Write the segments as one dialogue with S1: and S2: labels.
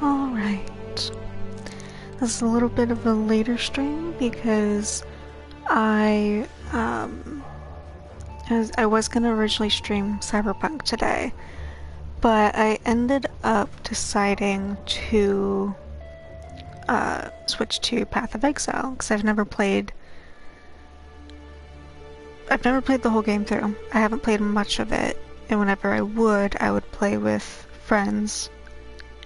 S1: Alright. This is a little bit of a later stream because I was gonna originally stream Cyberpunk today, but I ended up deciding to switch to Path of Exile because I've never played the whole game through. I haven't played much of it, and whenever I would play with friends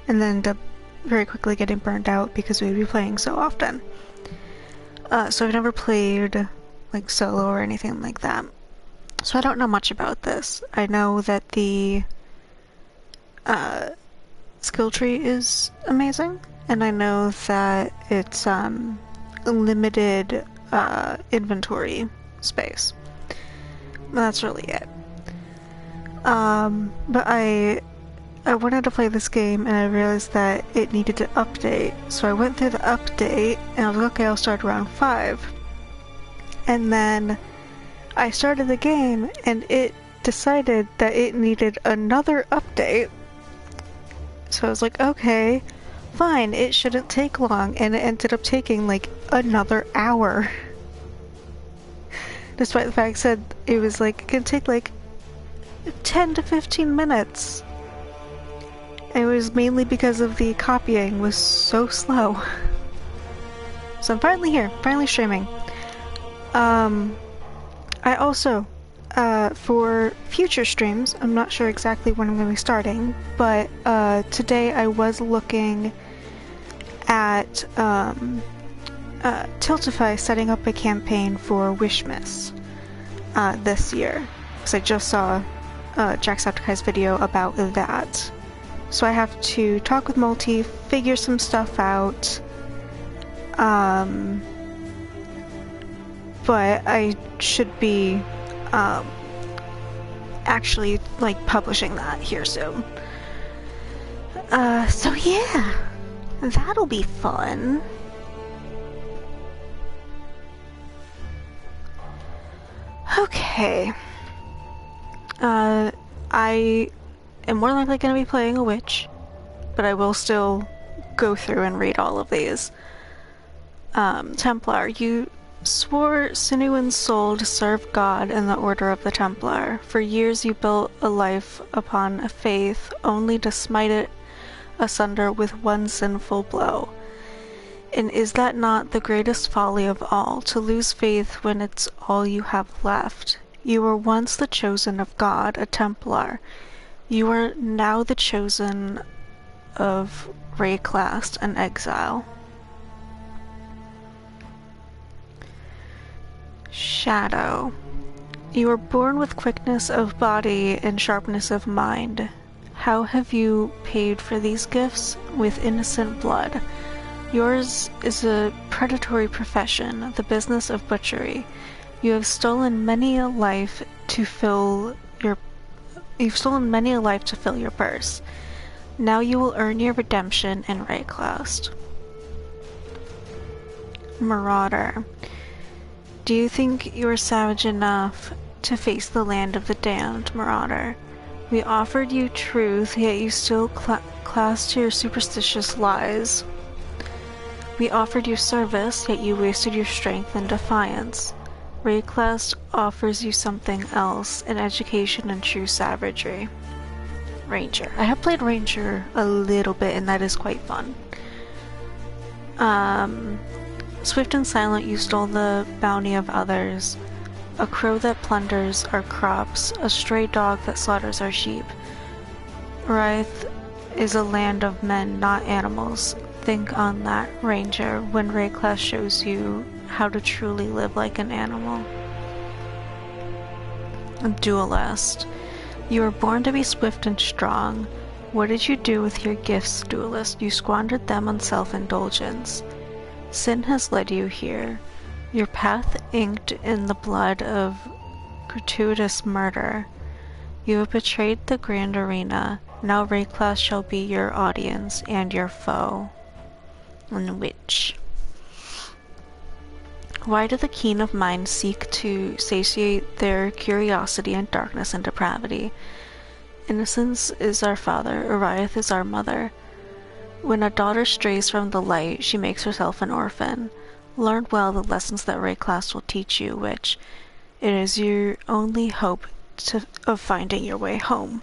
S1: and then end up very quickly getting burned out because we would be playing so often. So I've never played like solo or anything like that. So I don't know much about this. I know that the skill tree is amazing, and I know that it's limited inventory space. That's really it. But I wanted to play this game and I realized that it needed to update. So I went through the update and I was like, okay, I'll start around 5. And then I started the game and it decided that it needed another update. So I was like, okay, fine, it shouldn't take long. And it ended up taking like another hour. Despite the fact that it was like, it can take like 10 to 15 minutes. It was mainly because of the copying was so slow. So I'm finally here, finally streaming. I also, for future streams, I'm not sure exactly when I'm going to be starting, but today I was looking at Tiltify setting up a campaign for Wishmiss this year, because I just saw Jacksepticeye's video about that. So I have to talk with Multi, figure some stuff out, but I should be actually like publishing that here soon. So yeah, that'll be fun. Okay. I am more likely going to be playing a witch, but I will still go through and read all of these. Templar, you swore sinew and soul to serve God in the Order of the Templar. For years you built a life upon a faith, only to smite it asunder with one sinful blow. And is that not the greatest folly of all, to lose faith when it's all you have left? You were once the chosen of God, a Templar. You are now the chosen of Rayclast and Exile. Shadow. You were born with quickness of body and sharpness of mind. How have you paid for these gifts? With innocent blood. Yours is a predatory profession, the business of butchery. You have stolen many a life to fill your purse. Now you will earn your redemption in Rayclast. Marauder. Do you think you are savage enough to face the land of the damned, Marauder? We offered you truth, yet you still class to your superstitious lies. We offered you service, yet you wasted your strength in defiance. Rayclast offers you something else, an education in true savagery. Ranger. I have played Ranger a little bit, and that is quite fun. Swift and silent, you stole the bounty of others. A crow that plunders our crops, a stray dog that slaughters our sheep. Wraith is a land of men, not animals. Think on that, Ranger, when Rayclast shows you how to truly live like an animal. Duelist. You were born to be swift and strong. What did you do with your gifts, Duelist? You squandered them on self-indulgence. Sin has led you here. Your path inked in the blood of gratuitous murder. You have betrayed the grand arena. Now Rayclast shall be your audience and your foe. And witch. Why do the keen of mind seek to satiate their curiosity in darkness and depravity? Innocence is our father, Uriath is our mother. When a daughter strays from the light, she makes herself an orphan. Learn well the lessons that Ray class will teach you, which it is your only hope of finding your way home.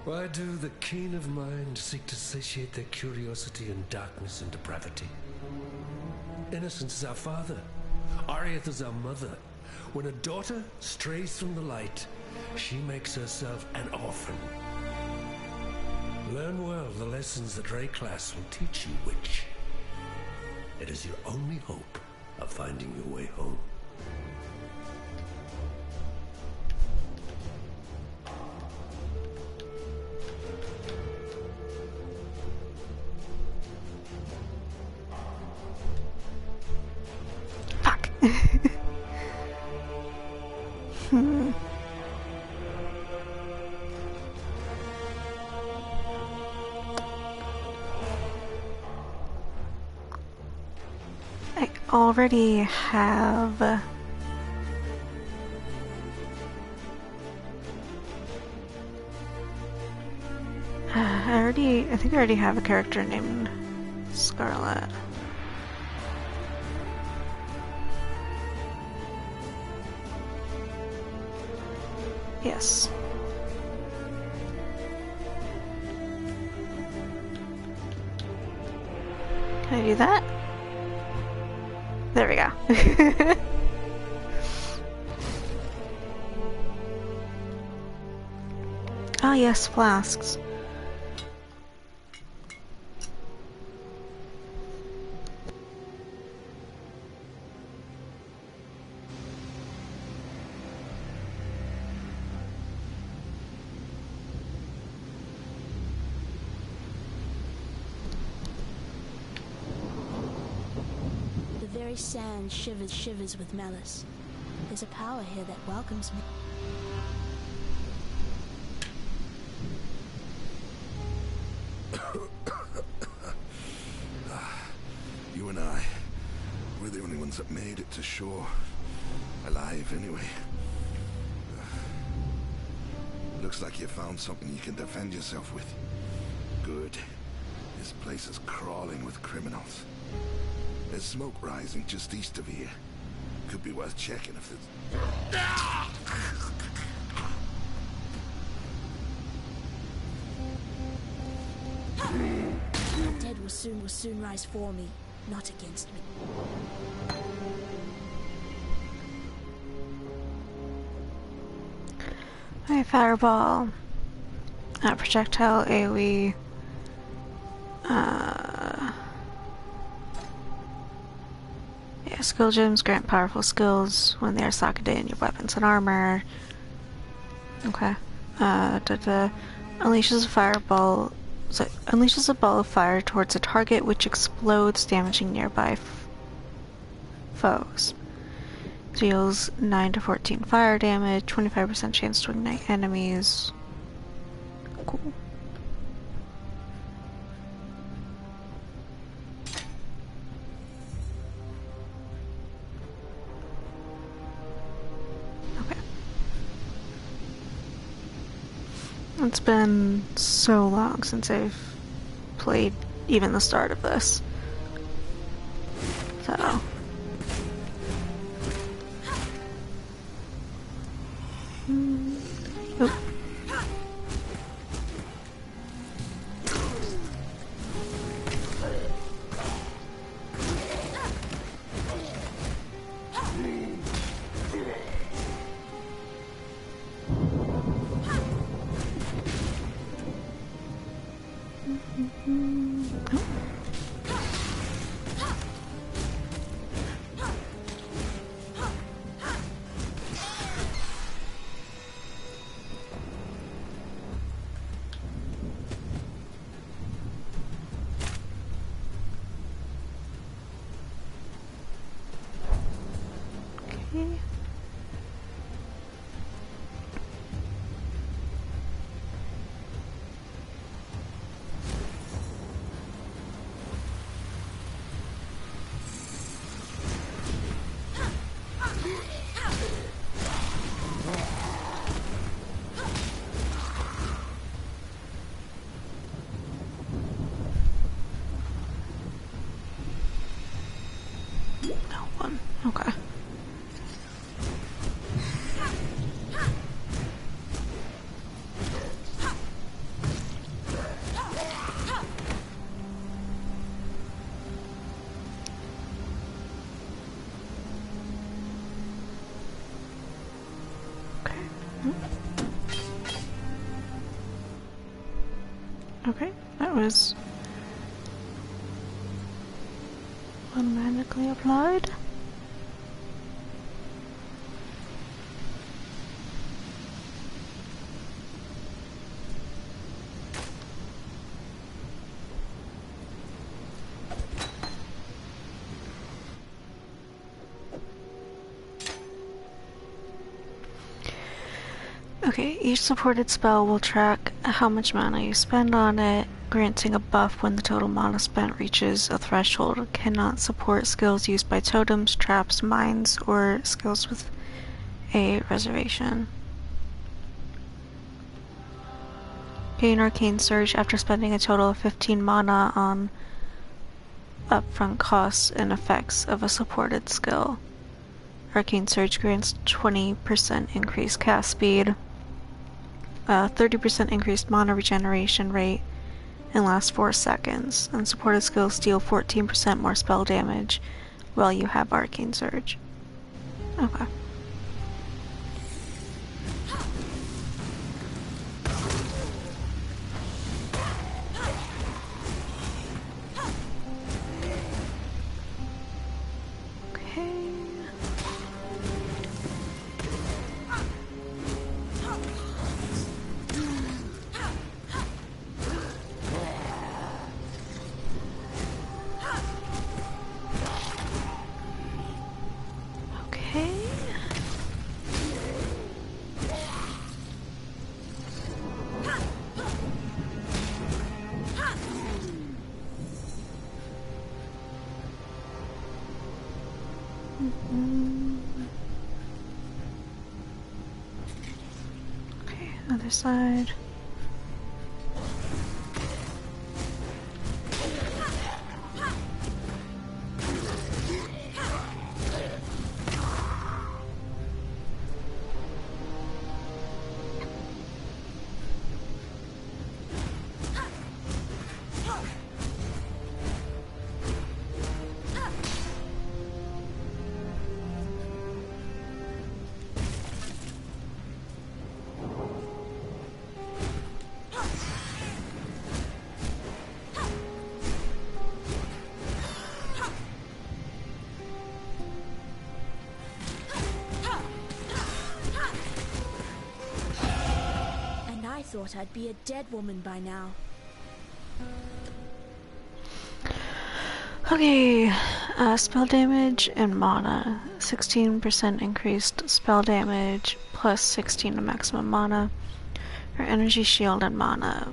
S2: Why do the keen of mind seek to satiate their curiosity in darkness and depravity? Innocence is our father. Arieth is our mother. When a daughter strays from the light, she makes herself an orphan. Learn well the lessons that Ray class will teach you, witch. It is your only hope of finding your way home.
S1: Fuck. I already have I think I already have a character named Scarlet. Yes. Can I do that? There we go. Ah, yes, flasks.
S3: The very sand shivers with malice. There's a power here that welcomes me.
S4: You and I, we're the only ones that made it to shore. Alive, anyway. Looks like you found something you can defend yourself with. Good. This place is crawling with criminals. There's smoke rising just east of here. Could be worth checking if it's...
S3: The dead will soon rise for me, not against me.
S1: My fireball. Projectile AoE. Yeah, skill gems grant powerful skills when they are socketed in your weapons and armor. Okay. Unleashes a fireball. So unleashes a ball of fire towards a target which explodes, damaging nearby foes. Deals 9 to 14 fire damage, 25% chance to ignite enemies. Cool. Okay. It's been so long since I've played even the start of this. So... Oop. Okay, that was automatically applied. Okay, each supported spell will track how much mana you spend on it, granting a buff when the total mana spent reaches a threshold. Cannot support skills used by totems, traps, mines, or skills with a reservation. Gain Arcane Surge after spending a total of 15 mana on upfront costs and effects of a supported skill. Arcane Surge grants 20% increased cast speed, 30% increased mana regeneration rate, and lasts 4 seconds, and supported skills deal 14% more spell damage while you have Arcane Surge. Okay. Okay, other side.
S3: I thought I'd be a dead woman by now.
S1: Okay, spell damage and mana. 16% increased spell damage, plus 16 to maximum mana. Or energy shield and mana.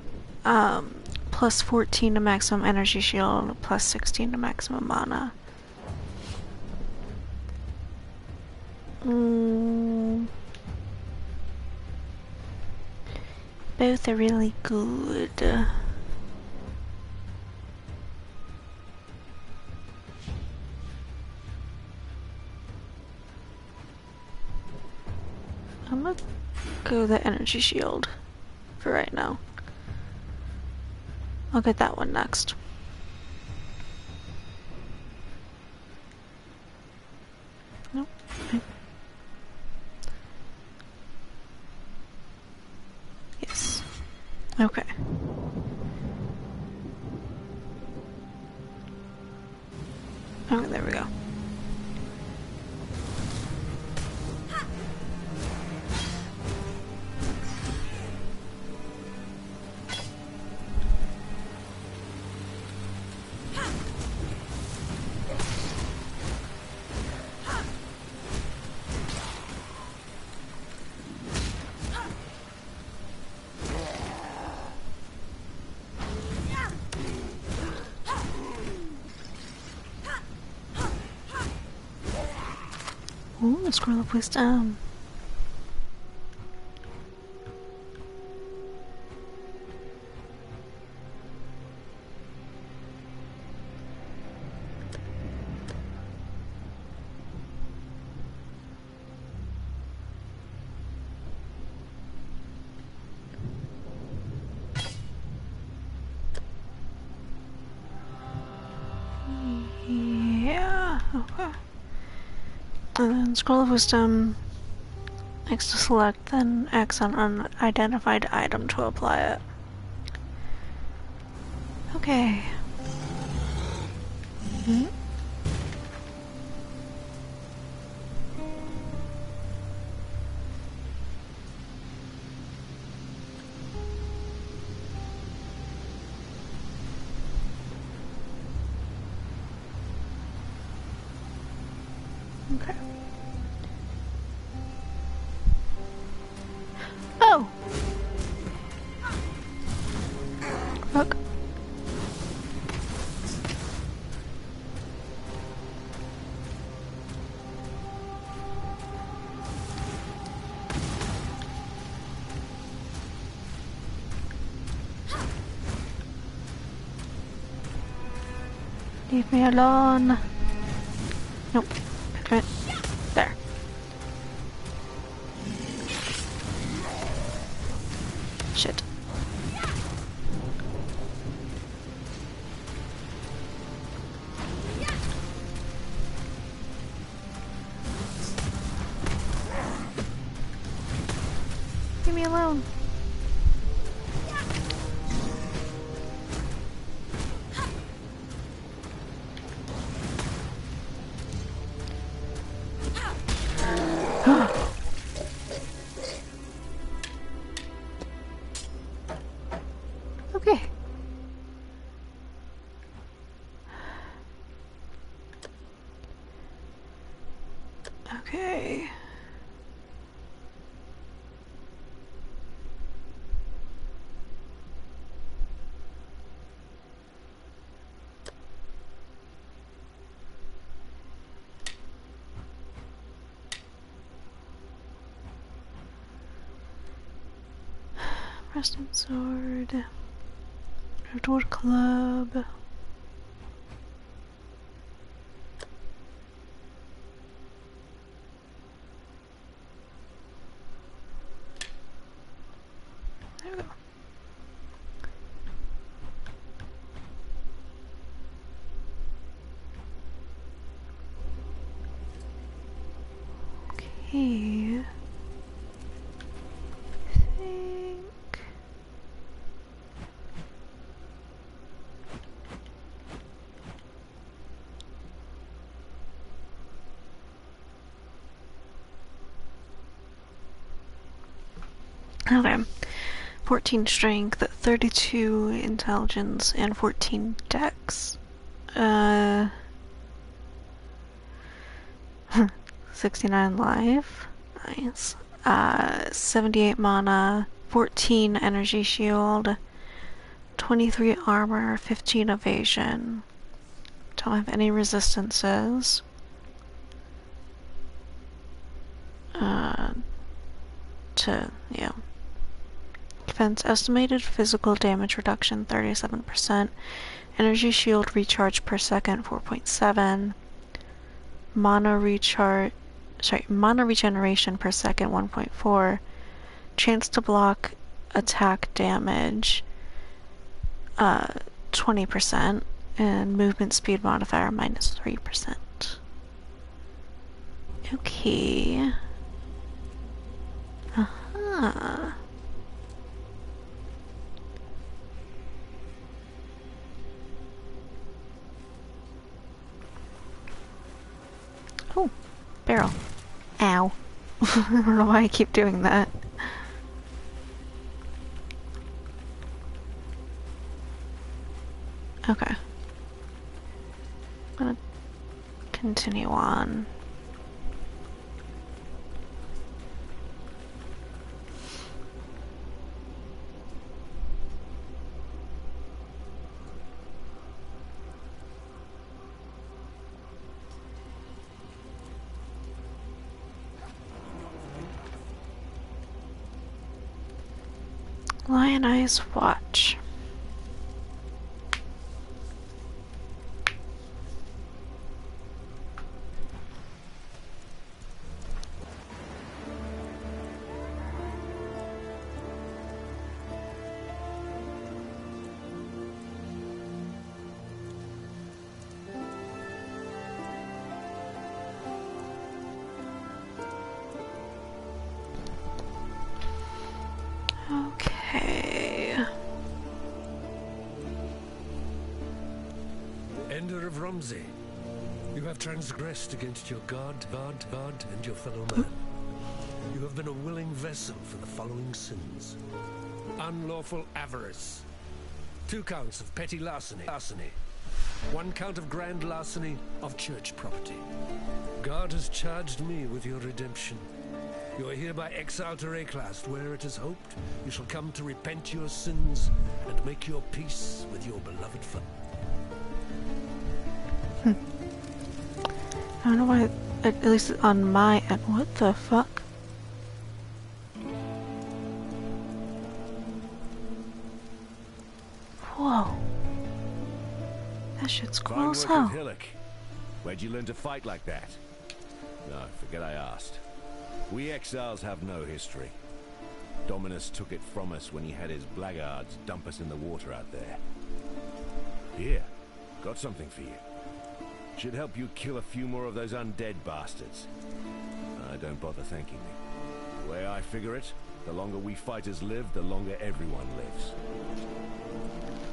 S1: Plus 14 to maximum energy shield, plus 16 to maximum mana. Both are really good. I'm gonna go the energy shield for right now. I'll get that one next. Nope. Yes. Okay. Oh, there we go. Ooh, scroll of wisdom. Yeah, okay. And then scroll of wisdom. Next to select, then X on unidentified item to apply it. Okay. Hmm? Okay. Oh! Look. Leave me alone. Nope. Peppermint. There. Shit. Leave me alone. Okay. Okay. Preston sword. Redwood club. There we go. Okay. I think. Okay. 14 strength, 32 intelligence, and 14 dex. 69 life. Nice. 78 mana, 14 energy shield, 23 armor, 15 evasion. Don't have any resistances. Yeah. Defense estimated physical damage reduction 37%. Energy shield recharge per second 4.7. Mana regeneration per second 1.4. Chance to block attack damage 20%. And movement speed modifier -3%. Okay. Uh-huh. Oh, barrel. Ow. I don't know why I keep doing that. Okay. I'm gonna continue on. Lion Eyes Watch. Okay.
S2: Romsey. You have transgressed against your God, and your fellow man. You have been a willing vessel for the following sins. Unlawful avarice. 2 counts of petty larceny. 1 count of grand larceny of church property. God has charged me with your redemption. You are hereby exiled to Reclast, where it is hoped you shall come to repent your sins and make your peace with your beloved father.
S1: I don't know why, at least on my end. What the fuck? Whoa. That shit's cool as hell.
S5: Where'd you learn to fight like that? No, forget I asked. We exiles have no history. Dominus took it from us when he had his blackguards dump us in the water out there. Here, got something for you. Should help you kill a few more of those undead bastards. Don't bother thanking me. The way I figure it, the longer we fighters live, the longer everyone lives.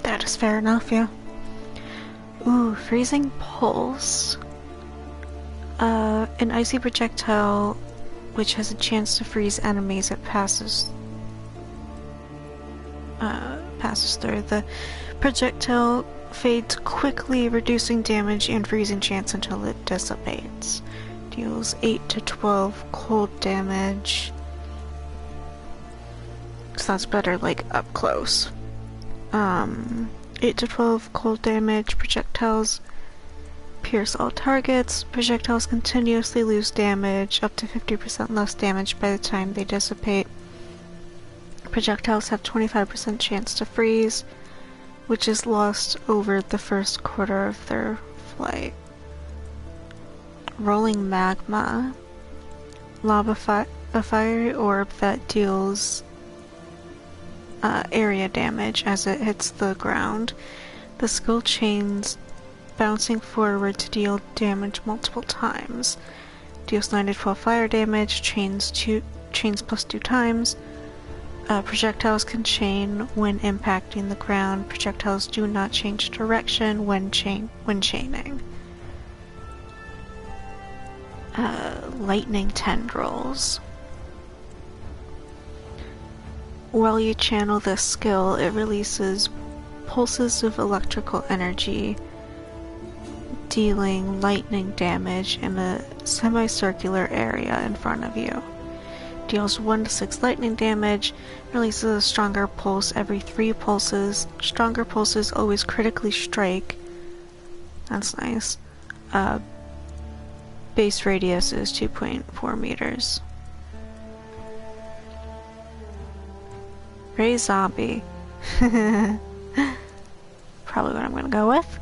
S1: That is fair enough, yeah. Ooh, freezing pulse. An icy projectile which has a chance to freeze enemies it passes through. The projectile fades quickly, reducing damage and freezing chance until it dissipates. Deals 8 to 12 cold damage. So that's better, like, up close. 8 to 12 cold damage. Projectiles pierce all targets. Projectiles continuously lose damage, up to 50% less damage by the time they dissipate. Projectiles have 25% chance to freeze, which is lost over the first quarter of their flight. Rolling magma. A fiery orb that deals area damage as it hits the ground. The skill chains bouncing forward to deal damage multiple times. Deals 9 to 12 fire damage, chains plus 2 times. Projectiles can chain when impacting the ground. Projectiles do not change direction when chaining. Lightning tendrils. While you channel this skill, it releases pulses of electrical energy, dealing lightning damage in a semicircular area in front of you. Deals 1 to 6 lightning damage, releases a stronger pulse every 3 pulses. Stronger pulses always critically strike. That's nice. Base radius is 2.4 meters. Ray Zombie. Probably what I'm gonna go with.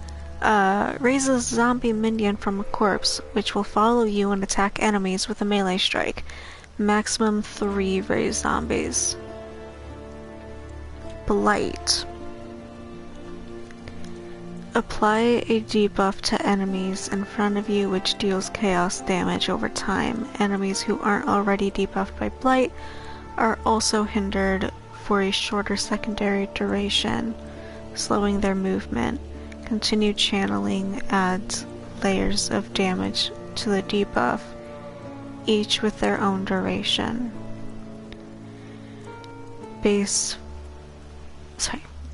S1: Raises zombie minion from a corpse, which will follow you and attack enemies with a melee strike. Maximum 3 raised zombies. Blight. Apply a debuff to enemies in front of you, which deals chaos damage over time. Enemies who aren't already debuffed by Blight are also hindered for a shorter secondary duration, slowing their movement. Continued channeling adds layers of damage to the debuff, each with their own duration. Deals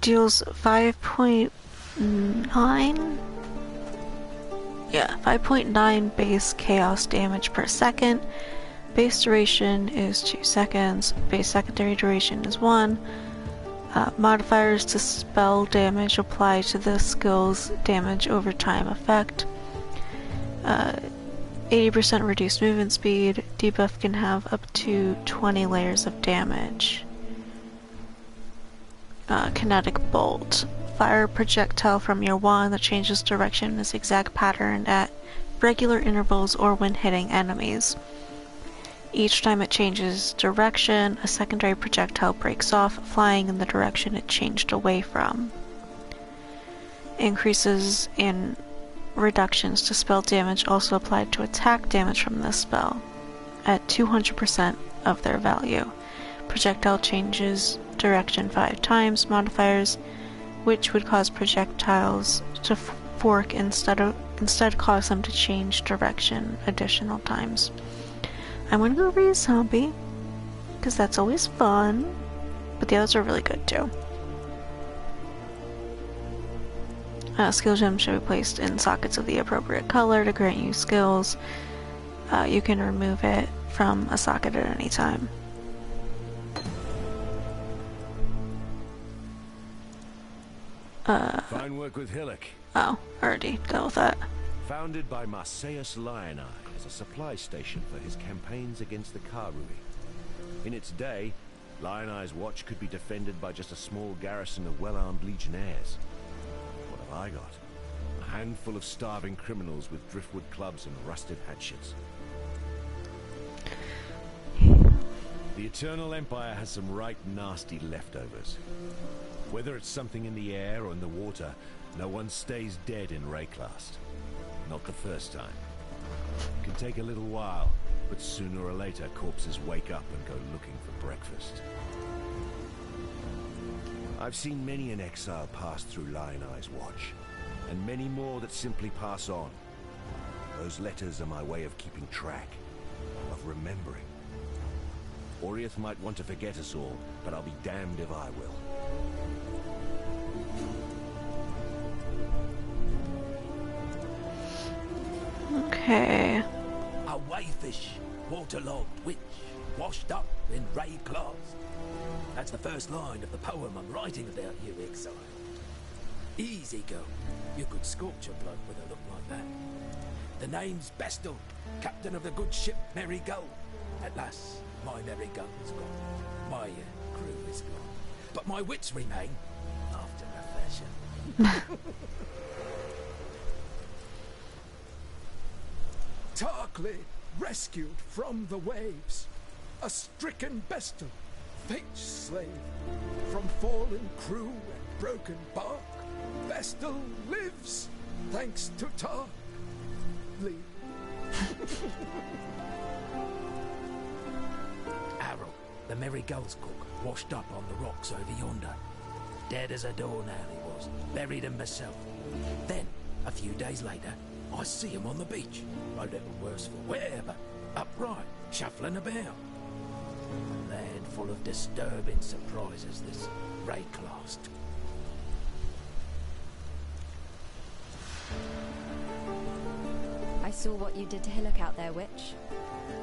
S1: 5.9 base chaos damage per second. Base duration is 2 seconds. Base secondary duration is 1. Modifiers to spell damage apply to the skill's damage over time effect. 80% reduced movement speed. Debuff can have up to 20 layers of damage. Kinetic bolt. Fire a projectile from your wand that changes direction in a zigzag pattern at regular intervals or when hitting enemies. Each time it changes direction, a secondary projectile breaks off, flying in the direction it changed away from. Increases in reductions to spell damage also applied to attack damage from this spell, at 200% of their value. Projectile changes direction 5 times. Modifiers, which would cause projectiles to fork instead of instead cause them to change direction additional times. I'm gonna go be a zombie, because that's always fun, but the others are really good too. Skill gems should be placed in sockets of the appropriate color to grant you skills. You can remove it from a socket at any time.
S5: Fine work with Hillock.
S1: Oh, already dealt with that.
S5: Founded by Marseus Lioneye as a supply station for his campaigns against the Karui. In its day, Lioneye's watch could be defended by just a small garrison of well-armed legionnaires. What have I got? A handful of starving criminals with driftwood clubs and rusted hatchets. The Eternal Empire has some right nasty leftovers. Whether it's something in the air or in the water, no one stays dead in Rayclast. Not the first time. It can take a little while, but sooner or later corpses wake up and go looking for breakfast. I've seen many an exile pass through Lioneye's watch, and many more that simply pass on. Those letters are my way of keeping track, of remembering. Oriath might want to forget us all, but I'll be damned if I will.
S1: Okay.
S6: A wayfish, waterlogged witch, washed up in Rayclast. That's the first line of the poem I'm writing about you, Exile. Easy, girl. You could scorch a bloke with a look like that. The name's Bestel, captain of the good ship Merry Gull. At last, my Merry Gull is gone. My crew is gone. But my wits remain, after a fashion.
S7: Tarkly, rescued from the waves, a stricken Bestel, fate's slave, from fallen crew and broken bark, Bestel lives, thanks to Tarkly.
S6: Arrow, the Merry Gull's cook, washed up on the rocks over yonder. Dead as a doornail he was, buried him myself. Then, a few days later, I see him on the beach, a little worse for wear, but upright, shuffling about. A land full of disturbing surprises, this Rayclast.
S8: I saw what you did to Hillock out there, witch.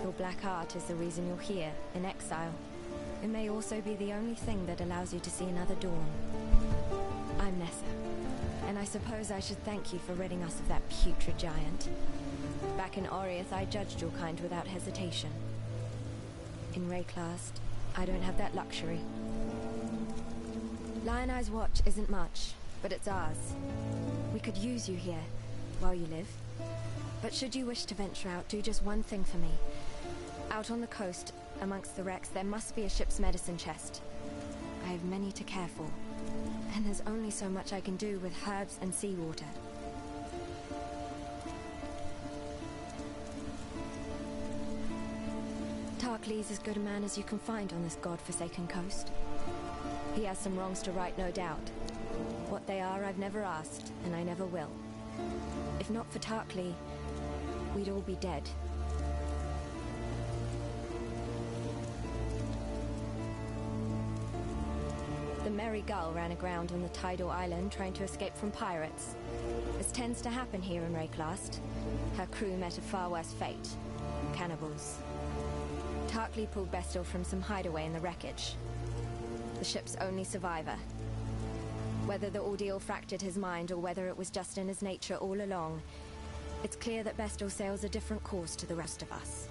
S8: Your black art is the reason you're here, in exile. It may also be the only thing that allows you to see another dawn. I'm Nessa, and I suppose I should thank you for ridding us of that putrid giant. Back in Oriath, I judged your kind without hesitation. In Rayclast, I don't have that luxury. Lioneye's watch isn't much, but it's ours. We could use you here, while you live. But should you wish to venture out, do just one thing for me. Out on the coast, amongst the wrecks, there must be a ship's medicine chest. I have many to care for, and there's only so much I can do with herbs and seawater. Tarkly's as good a man as you can find on this god-forsaken coast. He has some wrongs to right, no doubt. What they are, I've never asked, and I never will. If not for Tarkly, we'd all be dead. The Merry Gull ran aground on the tidal island trying to escape from pirates. As tends to happen here in Rayclast, her crew met a far worse fate. Cannibals. Tarkly pulled Bestel from some hideaway in the wreckage. The ship's only survivor. Whether the ordeal fractured his mind or whether it was just in his nature all along, it's clear that Bestel sails a different course to the rest of us.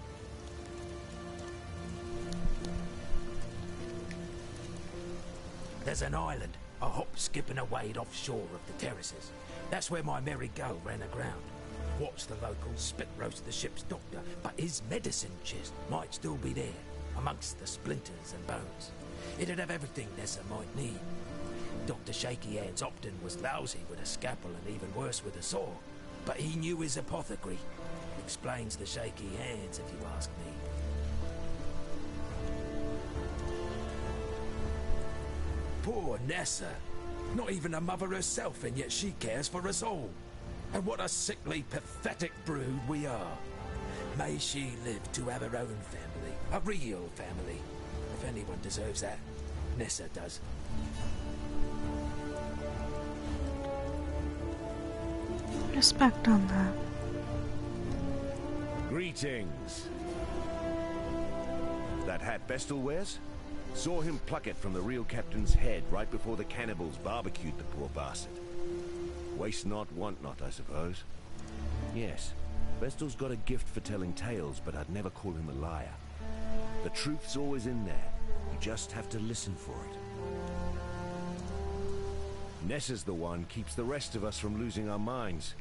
S6: There's an island, a hop, skip and a wade offshore of the terraces. That's where my Merry Gull ran aground. Watched the locals spit roast the ship's doctor, but his medicine chest might still be there, amongst the splinters and bones. It'd have everything Nessa might need. Dr. Shaky Hands Opton was lousy with a scalpel and even worse with a saw, but he knew his apothecary. Explains the shaky hands, if you ask me. Poor Nessa. Not even a mother herself, and yet she cares for us all. And what a sickly, pathetic brood we are. May she live to have her own family. A real family. If anyone deserves that, Nessa does.
S1: Respect on that.
S5: Greetings. That hat Bestel wears? Saw him pluck it from the real captain's head right before the cannibals barbecued the poor bastard. Waste not, want not, I suppose. Yes, Bestel's got a gift for telling tales, but I'd never call him a liar. The truth's always in there. You just have to listen for it. Nessa's the one keeps the rest of us from losing our minds.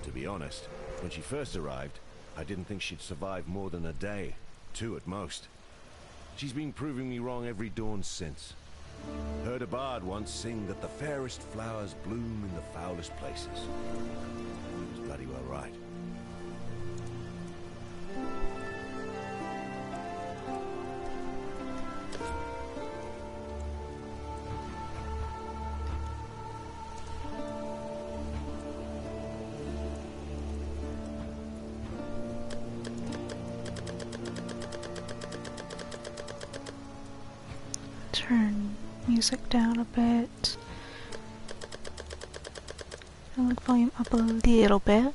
S5: To be honest, when she first arrived, I didn't think she'd survive more than a day. 2 at most. She's been proving me wrong every dawn since. Heard a bard once sing that the fairest flowers bloom in the foulest places. He was bloody well right.
S1: Turn music down a bit. And like volume up a little bit.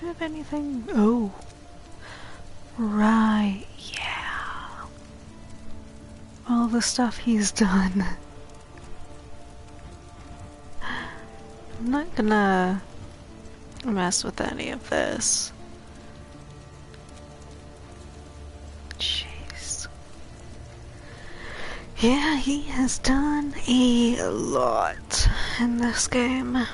S1: Have anything? Oh, right, yeah. All the stuff he's done. I'm not gonna mess with any of this. Jeez. Yeah, he has done a lot in this game.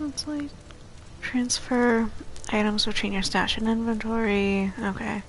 S1: Let's like transfer items between your stash and inventory. Okay.